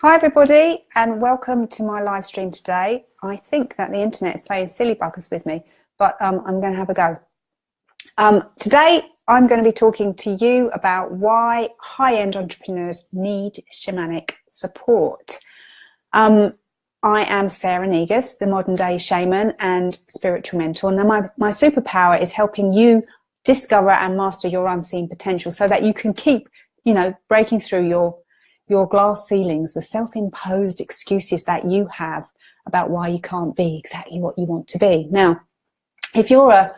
Hi everybody, and welcome to my live stream today. I think that the internet is playing silly buggers with me, but I'm going to have a go. Today I'm going to be talking to you about why high-end entrepreneurs need shamanic support. I am Sarah Negus, the modern day shaman and spiritual mentor. Now my superpower is helping you discover and master your unseen potential so that you can keep, breaking through your glass ceilings, the self-imposed excuses that you have about why you can't be exactly what you want to be. Now, if you're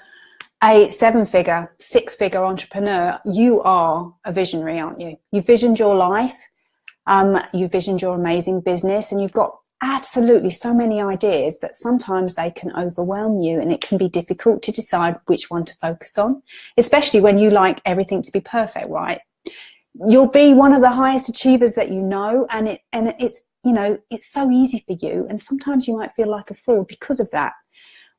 a seven-figure, six-figure entrepreneur, you are a visionary, aren't you? You've visioned your life, you've visioned your amazing business, and you've got absolutely so many ideas that sometimes they can overwhelm you, and it can be difficult to decide which one to focus on, especially when you like everything to be perfect, right? You'll be one of the highest achievers that you know, and it's so easy for you, and sometimes you might feel like a fraud because of that.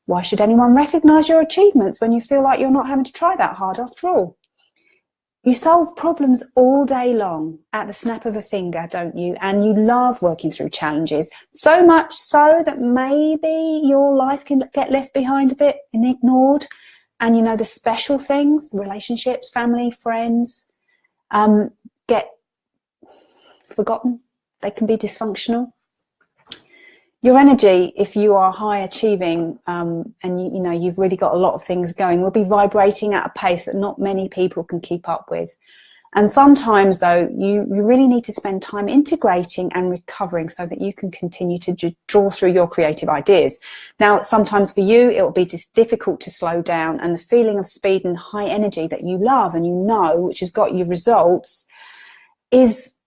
Why should anyone recognize your achievements when you feel like you're not having to try that hard after all? You solve problems all day long at the snap of a finger, don't you? And you love working through challenges, so much so that maybe your life can get left behind a bit and ignored. And the special things, relationships, family, friends, get forgotten. They can be dysfunctional. Your energy, if you are high achieving and you've really got a lot of things going, will be vibrating at a pace that not many people can keep up with. And sometimes though, you really need to spend time integrating and recovering so that you can continue to draw through your creative ideas. Now, sometimes for you, it will be just difficult to slow down, and the feeling of speed and high energy that you love and which has got you results, is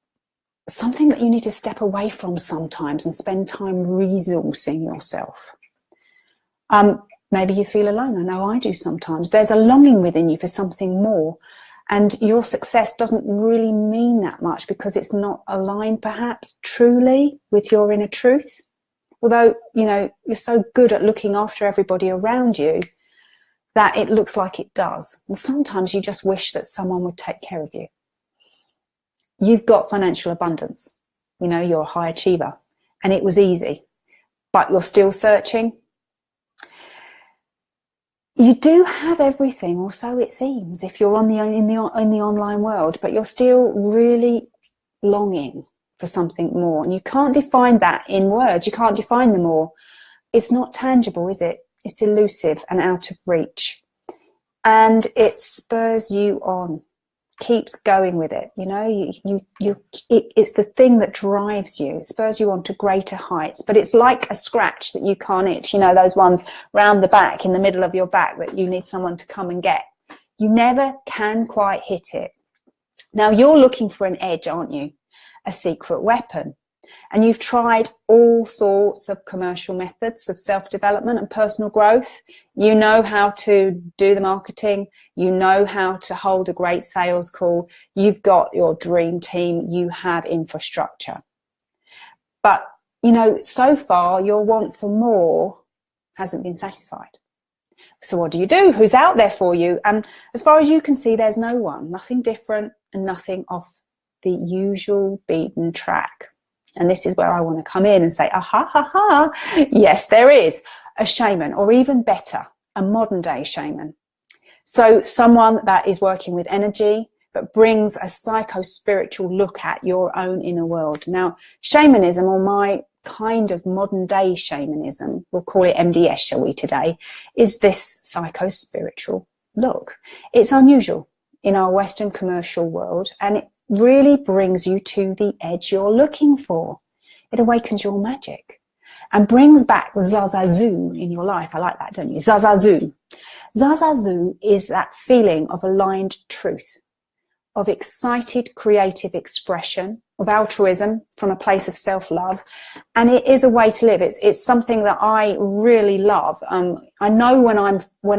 something that you need to step away from sometimes and spend time resourcing yourself. Maybe you feel alone. I know I do sometimes. There's a longing within you for something more. And your success doesn't really mean that much because it's not aligned perhaps truly with your inner truth. Although, you're so good at looking after everybody around you that it looks like it does. And sometimes you just wish that someone would take care of you. You've got financial abundance. You're a high achiever and it was easy, but you're still searching. You do have everything, or so it seems, if you're in the online world, but you're still really longing for something more. And you can't define that in words. You can't define the more. It's not tangible, is it? It's elusive and out of reach. And it spurs you on, keeps going with it. It's the thing that drives you. It spurs you on to greater heights. But it's like a scratch that you can't itch. Those ones round the back, in the middle of your back, that you need someone to come and get. You never can quite hit it. Now, you're looking for an edge, aren't you? A secret weapon. And you've tried all sorts of commercial methods of self-development and personal growth. You know how to do the marketing. You know how to hold a great sales call. You've got your dream team. You have infrastructure. But, so far your want for more hasn't been satisfied. So what do you do? Who's out there for you? And as far as you can see, there's no one, nothing different and nothing off the usual beaten track. And this is where I want to come in and say, aha, ha, ha. Yes, there is a shaman, or even better, a modern day shaman. So someone that is working with energy, but brings a psycho-spiritual look at your own inner world. Now, shamanism, or my kind of modern day shamanism, we'll call it MDS, shall we, today, is this psycho-spiritual look. It's unusual in our Western commercial world, and it really brings you to the edge you're looking for. It awakens your magic and brings back Zazazu in your life. I like that, don't you? Zazazu. Zazazu is that feeling of aligned truth, of excited creative expression, of altruism from a place of self-love, and it is a way to live. It's something that I really love. I know when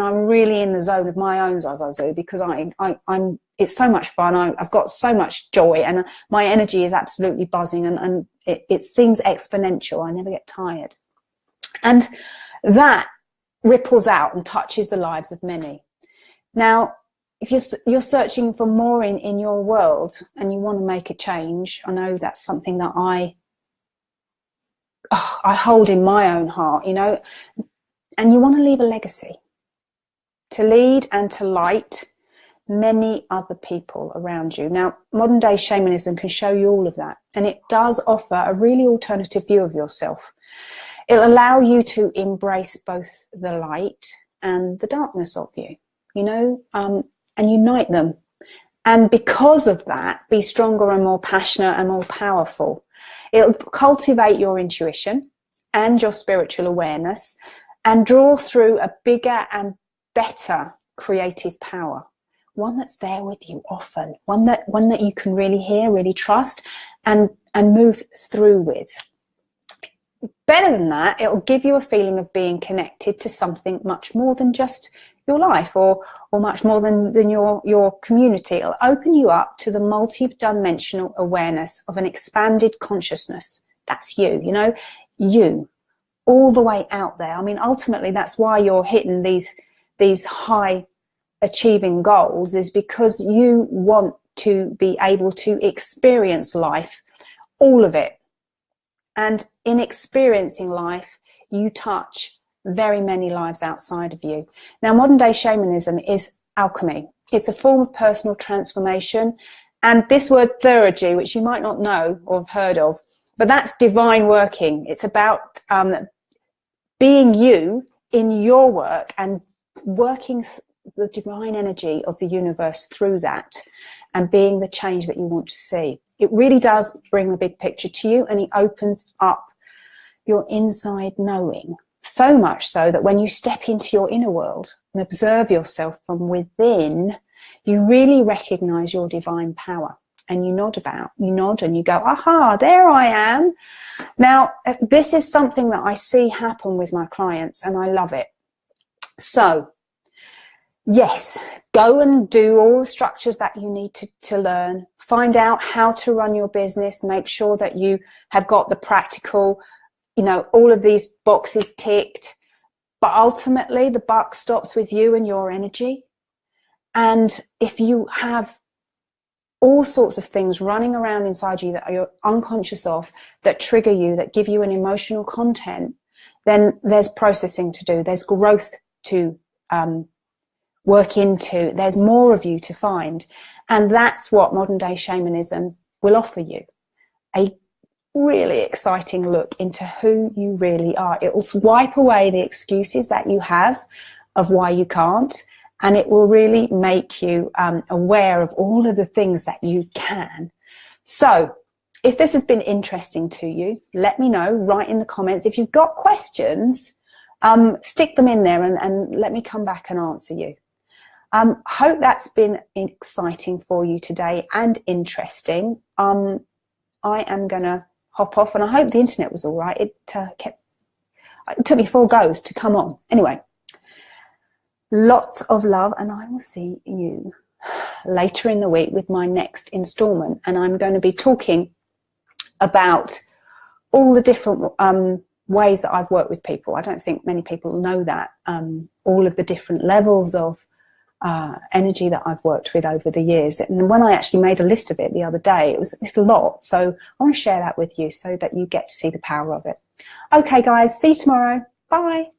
I'm really in the zone of my own Zazazu, because I'm it's so much fun. I've got so much joy, and my energy is absolutely buzzing, and it seems exponential. I never get tired, and that ripples out and touches the lives of many. Now, if you're searching for more in your world and you want to make a change, I know that's something that I I hold in my own heart, you know, and you want to leave a legacy, to lead and to light many other people around you. Now, modern day shamanism can show you all of that, and it does offer a really alternative view of yourself. It'll allow you to embrace both the light and the darkness of you, you know, and unite them. And because of that, be stronger and more passionate and more powerful. It'll cultivate your intuition and your spiritual awareness and draw through a bigger and better creative power. One that's there with you often, one that you can really hear, really trust, and move through with. Better than that, it'll give you a feeling of being connected to something much more than just your life, or much more than your community. It'll open you up to the multi-dimensional awareness of an expanded consciousness. That's you, you know, you, all the way out there. I mean, ultimately, that's why you're hitting these high achieving goals, is because you want to be able to experience life, all of it. And in experiencing life, you touch very many lives outside of you. Now, modern day shamanism is alchemy. It's a form of personal transformation. And this word theurgy, which you might not know or have heard of, but that's divine working. It's about being you in your work and working the divine energy of the universe through that, and being the change that you want to see. It really does bring the big picture to you, and it opens up your inside knowing. So much so that when you step into your inner world and observe yourself from within, you really recognize your divine power, and you nod and you go, aha, there I am. Now, this is something that I see happen with my clients, and I love it. So, yes, go and do all the structures that you need to learn. Find out how to run your business. Make sure that you have got the practical, you know, all of these boxes ticked. But ultimately, the buck stops with you and your energy. And if you have all sorts of things running around inside you that you're unconscious of, that trigger you, that give you an emotional content, then there's processing to do. There's growth to work into. There's more of you to find. And that's what modern day shamanism will offer you. A really exciting look into who you really are. It will wipe away the excuses that you have of why you can't. And it will really make you aware of all of the things that you can. So if this has been interesting to you, let me know, write in the comments. If you've got questions, stick them in there and let me come back and answer you. Hope that's been exciting for you today and interesting. I am going to hop off, and I hope the internet was all right. It took me 4 goes to come on. Anyway, lots of love, and I will see you later in the week with my next installment. And I'm going to be talking about all the different ways that I've worked with people. I don't think many people know that. All of the different levels of energy that I've worked with over the years. And when I actually made a list of it the other day, it's a lot. So I want to share that with you so that you get to see the power of it. Okay, guys, see you tomorrow. Bye.